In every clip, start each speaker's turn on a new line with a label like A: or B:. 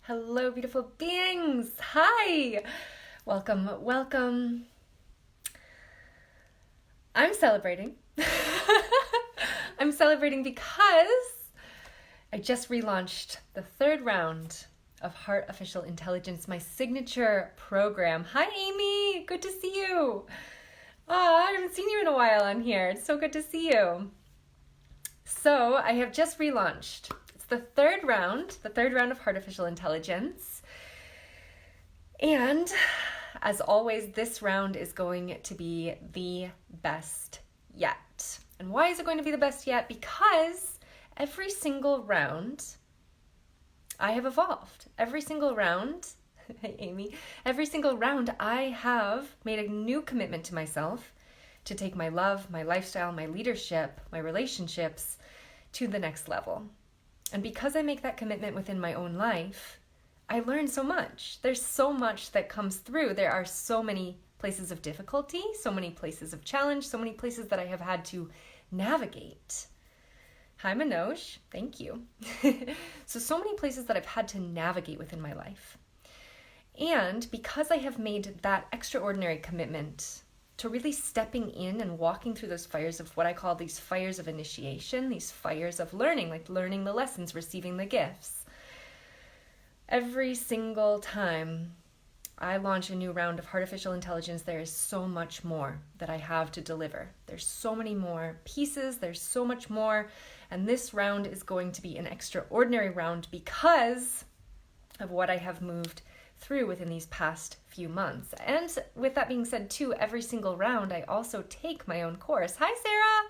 A: Hello, beautiful beings. Hi. Welcome, welcome. I'm celebrating. I'm celebrating because I just relaunched the third round of Heart Official Intelligence, my signature program. Hi, Amy. Good to see you. I haven't seen you in a while on here. It's so good to see you. So I have just relaunched. It's the third round of Heart Official Intelligence. And as always, this round is going to be the best yet. And why is it going to be the best yet? Because every single round I have evolved. Every single round, hey Amy, every single round I have made a new commitment to myself to take my love, my lifestyle, my leadership, my relationships to the next level. And because I make that commitment within my own life, I learn so much. There's so much that comes through. There are so many places of difficulty, so many places of challenge, so many places that I have had to navigate. Hi, Manoj. Thank you. So many places that I've had to navigate within my life. And because I have made that extraordinary commitment to really stepping in and walking through those fires of what I call these fires of initiation, these fires of learning, like learning the lessons, receiving the gifts. Every single time I launch a new round of Heart Official Intelligence, there is so much more that I have to deliver. There's so many more pieces, there's so much more, and this round is going to be an extraordinary round because of what I have moved through within these past few months. And with that being said too, every single round I also take my own course. Hi, Sarah!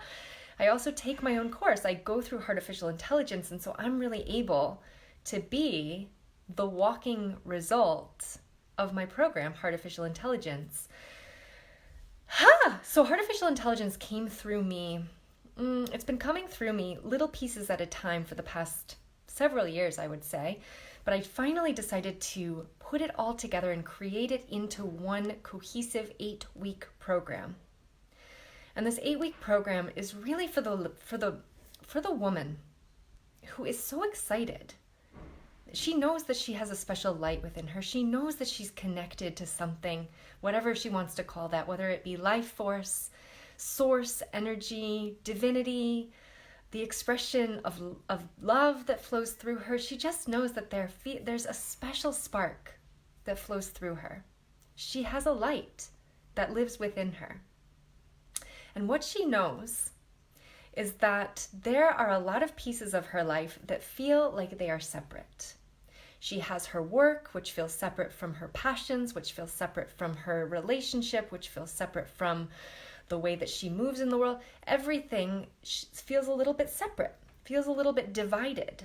A: I also take my own course. I go through Heart Official Intelligence, and so I'm really able to be the walking result of my program, Heart Official Intelligence. So Heart Official Intelligence came through me. It's been coming through me little pieces at a time for the past several years, I would say. But I finally decided to put it all together and create it into one cohesive 8-week program. And this 8-week program is really for the woman who is so excited. She knows that she has a special light within her. She knows that she's connected to something, whatever she wants to call that, whether it be life force, source, energy, divinity, the expression of love that flows through her. She just knows that there's a special spark that flows through her. She has a light that lives within her. And what she knows is that there are a lot of pieces of her life that feel like they are separate. She has her work, which feels separate from her passions, which feels separate from her relationship, which feels separate from the way that she moves in the world. Everything feels a little bit separate, feels a little bit divided.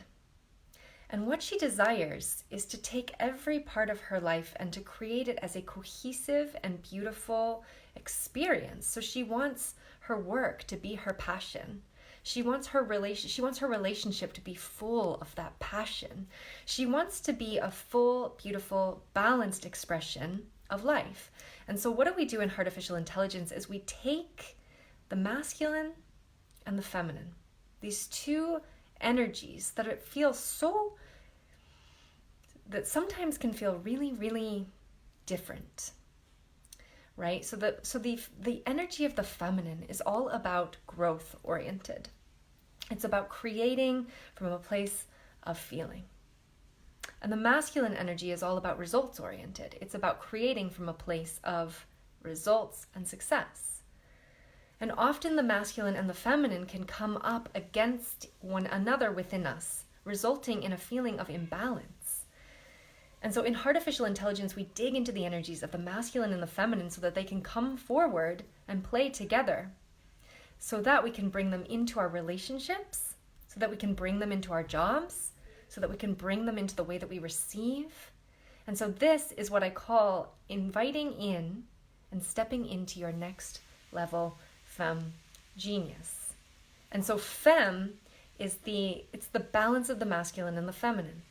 A: And what she desires is to take every part of her life and to create it as a cohesive and beautiful experience. So she wants her work to be her passion. She wants her relationship to be full of that passion. She wants to be a full, beautiful, balanced expression of life. And so what do we do in Heart Official Intelligence is we take the masculine and the feminine, these two energies that sometimes can feel really, really different, right? So the energy of the feminine is all about growth oriented. It's about creating from a place of feeling. And the masculine energy is all about results oriented. It's about creating from a place of results and success. And often the masculine and the feminine can come up against one another within us, resulting in a feeling of imbalance. And so in Heart Official Intelligence, we dig into the energies of the masculine and the feminine so that they can come forward and play together, so that we can bring them into our relationships, so that we can bring them into our jobs, so that we can bring them into the way that we receive. And so this is what I call inviting in and stepping into your next level femme genius. And so femme is it's the balance of the masculine and the feminine.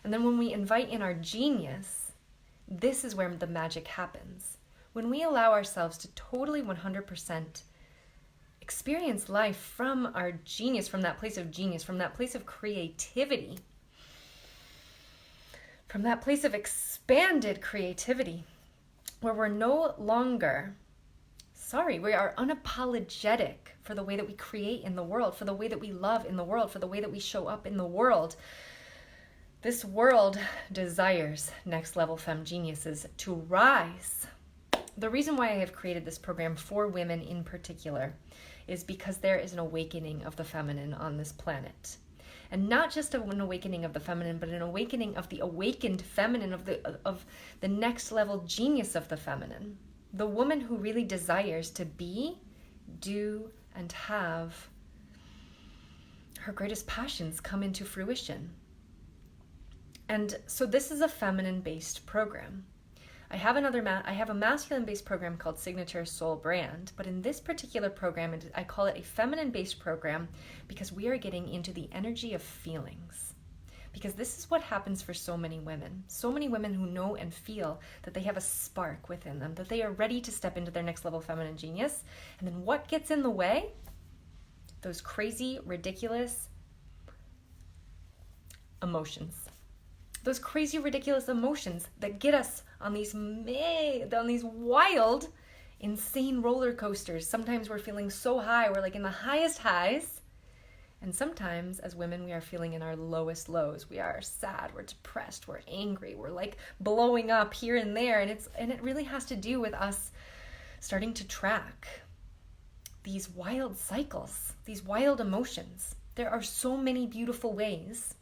A: And then when we invite in our genius, this is where the magic happens. When we allow ourselves to totally 100% experience life from our genius, from that place of genius, from that place of creativity, from that place of expanded creativity, where we're no longer, we are unapologetic for the way that we create in the world, for the way that we love in the world, for the way that we show up in the world. This world desires next level femme geniuses to rise. The reason why I have created this program for women in particular is because there is an awakening of the feminine on this planet. And not just an awakening of the feminine, but an awakening of the awakened feminine, of the next level genius of the feminine. The woman who really desires to be, do, and have her greatest passions come into fruition. And so this is a feminine-based program. I have a masculine-based program called Signature Soul Brand, but in this particular program, I call it a feminine-based program because we are getting into the energy of feelings. Because this is what happens for so many women who know and feel that they have a spark within them, that they are ready to step into their next level feminine genius. And then what gets in the way? Those crazy, ridiculous emotions. Those crazy, ridiculous emotions that get us on these wild, insane roller coasters. Sometimes we're feeling so high, we're like in the highest highs. And sometimes as women, we are feeling in our lowest lows. We are sad, we're depressed, we're angry, we're like blowing up here and there. And it really has to do with us starting to track these wild cycles, these wild emotions. There are so many beautiful ways.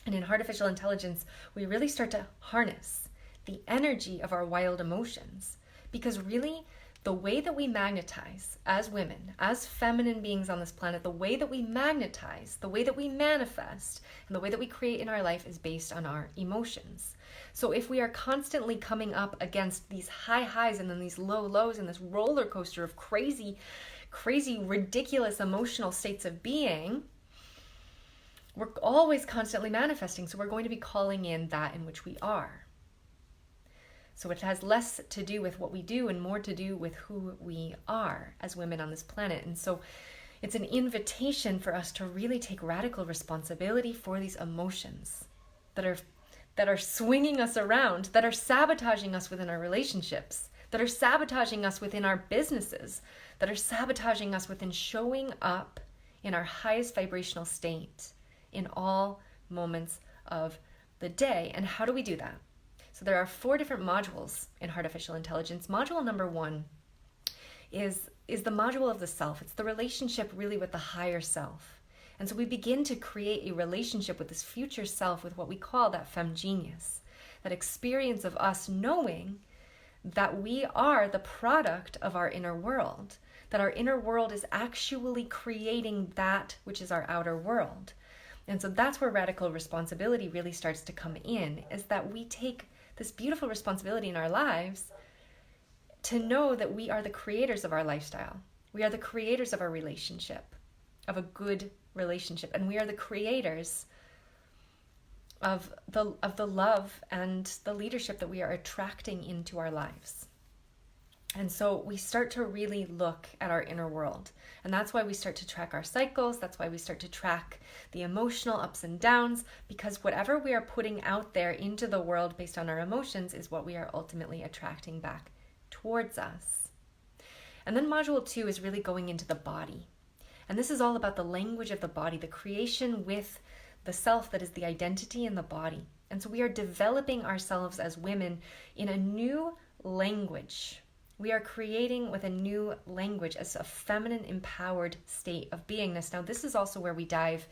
A: And in artificial intelligence, we really start to harness the energy of our wild emotions. Because really, the way that we magnetize as women, as feminine beings on this planet, the way that we magnetize, the way that we manifest, and the way that we create in our life is based on our emotions. So if we are constantly coming up against these high highs and then these low lows and this roller coaster of crazy, ridiculous emotional states of being, we're always constantly manifesting. So we're going to be calling in that in which we are. So it has less to do with what we do and more to do with who we are as women on this planet. And so it's an invitation for us to really take radical responsibility for these emotions that are swinging us around, that are sabotaging us within our relationships, that are sabotaging us within our businesses, that are sabotaging us within showing up in our highest vibrational state in all moments of the day. And how do we do that? So there are 4 different modules in artificial intelligence. Module number 1 is the module of the self. It's the relationship really with the higher self. And so we begin to create a relationship with this future self, with what we call that femme genius, that experience of us knowing that we are the product of our inner world, that our inner world is actually creating that which is our outer world. And so that's where radical responsibility really starts to come in, is that we take this beautiful responsibility in our lives to know that we are the creators of our lifestyle. We are the creators of our relationship, of a good relationship. And we are the creators of the love and the leadership that we are attracting into our lives. And so we start to really look at our inner world. And that's why we start to track our cycles. That's why we start to track the emotional ups and downs, because whatever we are putting out there into the world based on our emotions is what we are ultimately attracting back towards us. And then module 2 is really going into the body. And this is all about the language of the body, the creation with the self that is the identity in the body. And so we are developing ourselves as women in a new language. We are creating with a new language as a feminine empowered state of beingness. Now, this is also where we dive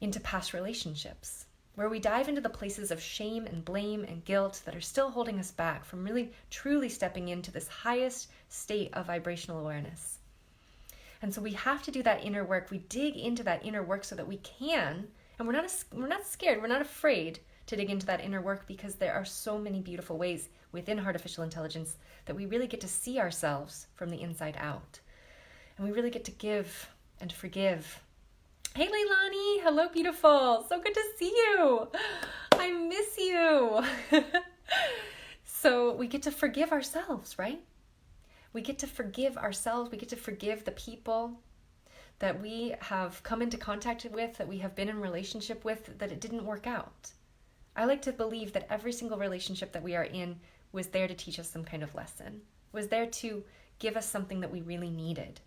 A: into past relationships, where we dive into the places of shame and blame and guilt that are still holding us back from really truly stepping into this highest state of vibrational awareness. And so we have to do that inner work. We dig into that inner work so that we can, and we're not scared, we're not afraid to dig into that inner work, because there are so many beautiful ways within artificial intelligence that we really get to see ourselves from the inside out. And we really get to give and forgive. Hey Leilani, hello beautiful, so good to see you. I miss you. So we get to forgive ourselves, right? We get to forgive ourselves, we get to forgive the people that we have come into contact with, that we have been in relationship with, that it didn't work out. I like to believe that every single relationship that we are in was there to teach us some kind of lesson, was there to give us something that we really needed.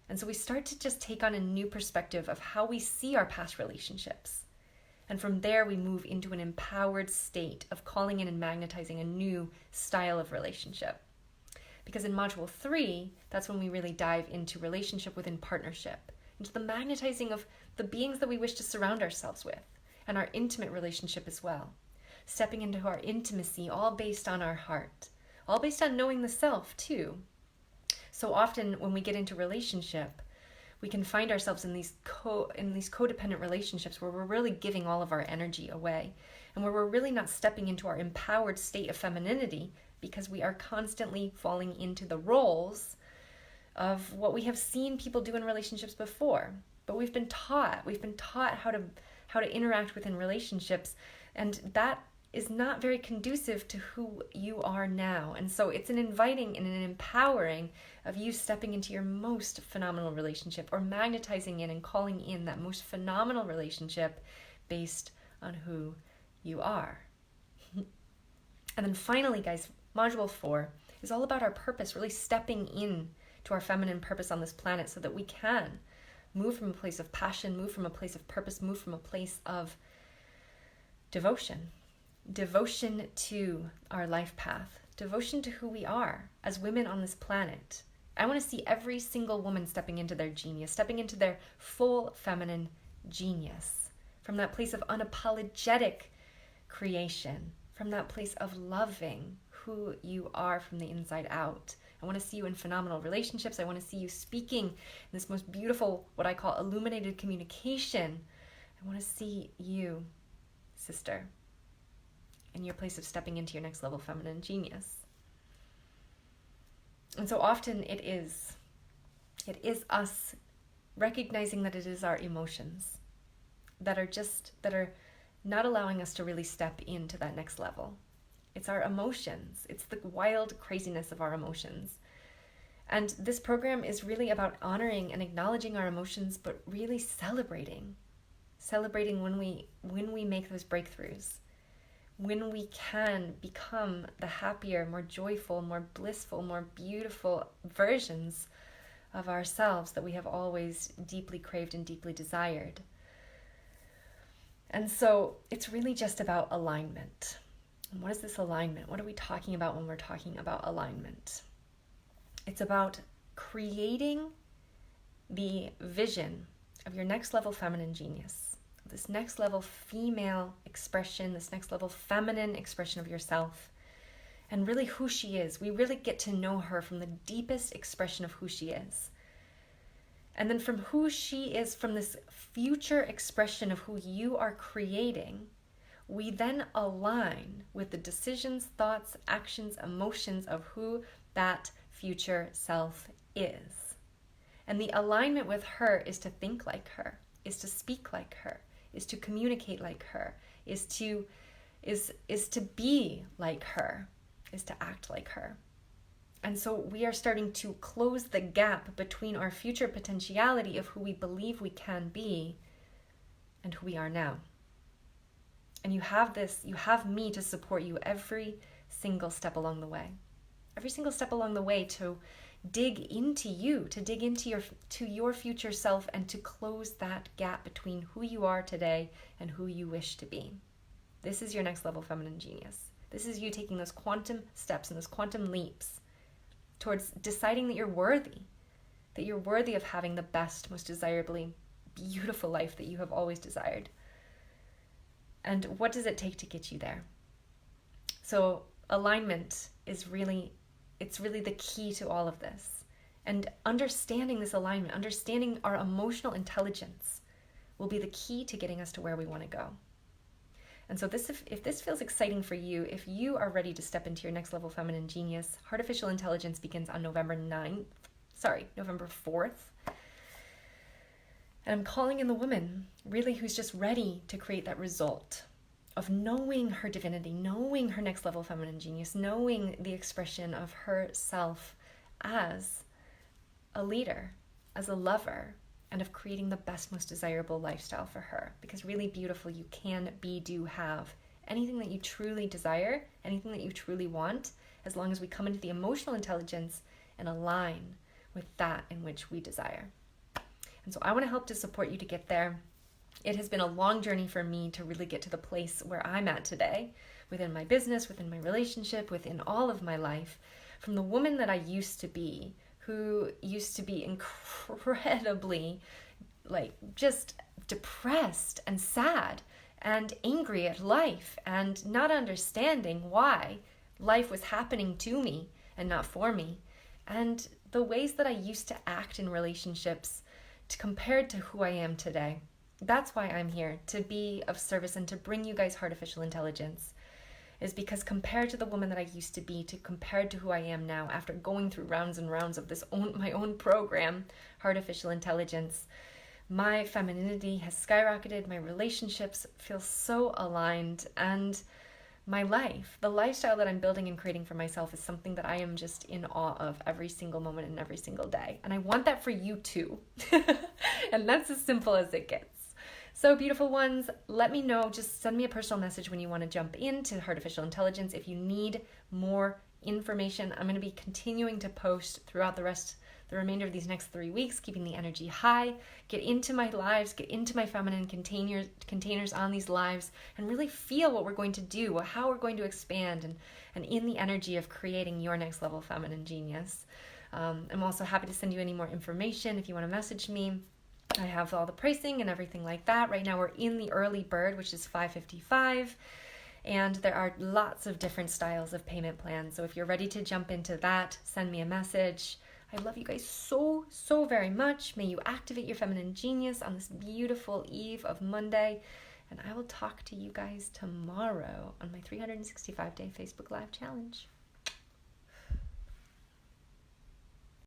A: And so we start to just take on a new perspective of how we see our past relationships. And from there, we move into an empowered state of calling in and magnetizing a new style of relationship. Because in module 3, that's when we really dive into relationship within partnership, into the magnetizing of the beings that we wish to surround ourselves with, and our intimate relationship as well. Stepping into our intimacy, all based on our heart, all based on knowing the self too. So often when we get into relationship, we can find ourselves in these codependent relationships where we're really giving all of our energy away, and where we're really not stepping into our empowered state of femininity, because we are constantly falling into the roles of what we have seen people do in relationships before. But we've been taught how to interact within relationships, and that is not very conducive to who you are now. And so it's an inviting and an empowering of you stepping into your most phenomenal relationship, or magnetizing in and calling in that most phenomenal relationship based on who you are. And then finally, guys, module 4 is all about our purpose, really stepping in to our feminine purpose on this planet so that we can move from a place of passion, move from a place of purpose, move from a place of devotion to our life path, devotion to who we are as women on this planet. I want to see every single woman stepping into their genius, stepping into their full feminine genius, from that place of unapologetic creation, from that place of loving who you are from the inside out. I want to see you in phenomenal relationships. I want to see you speaking in this most beautiful, what I call illuminated communication. I want to see you, sister, in your place of stepping into your next level feminine genius. And so often it is us recognizing that it is our emotions that are not allowing us to really step into that next level. It's our emotions. It's the wild craziness of our emotions. And this program is really about honoring and acknowledging our emotions, but really celebrating when we make those breakthroughs, when we can become the happier, more joyful, more blissful, more beautiful versions of ourselves that we have always deeply craved and deeply desired. And so it's really just about alignment. And what is this alignment? What are we talking about when we're talking about alignment? It's about creating the vision of your next level feminine genius, this next level female expression, this next level feminine expression of yourself, and really who she is. We really get to know her from the deepest expression of who she is. And then from who she is, from this future expression of who you are creating, we then align with the decisions, thoughts, actions, emotions of who that future self is. And the alignment with her is to think like her, is to speak like her, is to communicate like her, is to be like her, is to act like her. And so we are starting to close the gap between our future potentiality of who we believe we can be and who we are now. And you have me to support you every single step along the way. Every single step along the way to dig into you, to dig into your future self, and to close that gap between who you are today and who you wish to be. This is your next level feminine genius. This is you taking those quantum steps and those quantum leaps towards deciding that you're worthy of having the best, most desirably beautiful life that you have always desired. And what does it take to get you there? So alignment is really the key to all of this. And understanding this alignment, understanding our emotional intelligence will be the key to getting us to where we want to go. And so if this feels exciting for you, if you are ready to step into your next level feminine genius, Heartificial Intelligence begins on November 4th. And I'm calling in the woman, really, who's just ready to create that result of knowing her divinity, knowing her next level feminine genius, knowing the expression of herself as a leader, as a lover, and of creating the best, most desirable lifestyle for her. Because really beautiful, you can be, do, have anything that you truly desire, anything that you truly want, as long as we come into the emotional intelligence and align with that in which we desire. And so I want to help to support you to get there. It has been a long journey for me to really get to the place where I'm at today, within my business, within my relationship, within all of my life, from the woman that I used to be, who used to be incredibly just depressed and sad and angry at life and not understanding why life was happening to me and not for me. And the ways that I used to act in relationships compared to who I am today. That's why I'm here, to be of service and to bring you guys Heartificial Intelligence, is because compared to the woman that I used to be, compared to who I am now, after going through rounds and rounds of my own program, Heartificial Intelligence, my femininity has skyrocketed, my relationships feel so aligned, and my life, the lifestyle that I'm building and creating for myself, is something that I am just in awe of every single moment and every single day. And I want that for you too. And that's as simple as it gets. So beautiful ones, let me know. Just send me a personal message when you want to jump into Heartificial Intelligence. If you need more information, I'm going to be continuing to post throughout the remainder of these next 3 weeks, keeping the energy high. Get into my lives, get into my feminine containers on these lives, and really feel what we're going to do, how we're going to expand, and in the energy of creating your next level feminine genius. I'm also happy to send you any more information if you want to message me. I have all the pricing and everything like that. Right now we're in the early bird, which is $555. And there are lots of different styles of payment plans. So if you're ready to jump into that, send me a message. I love you guys so, so very much. May you activate your feminine genius on this beautiful eve of Monday. And I will talk to you guys tomorrow on my 365-day Facebook Live challenge.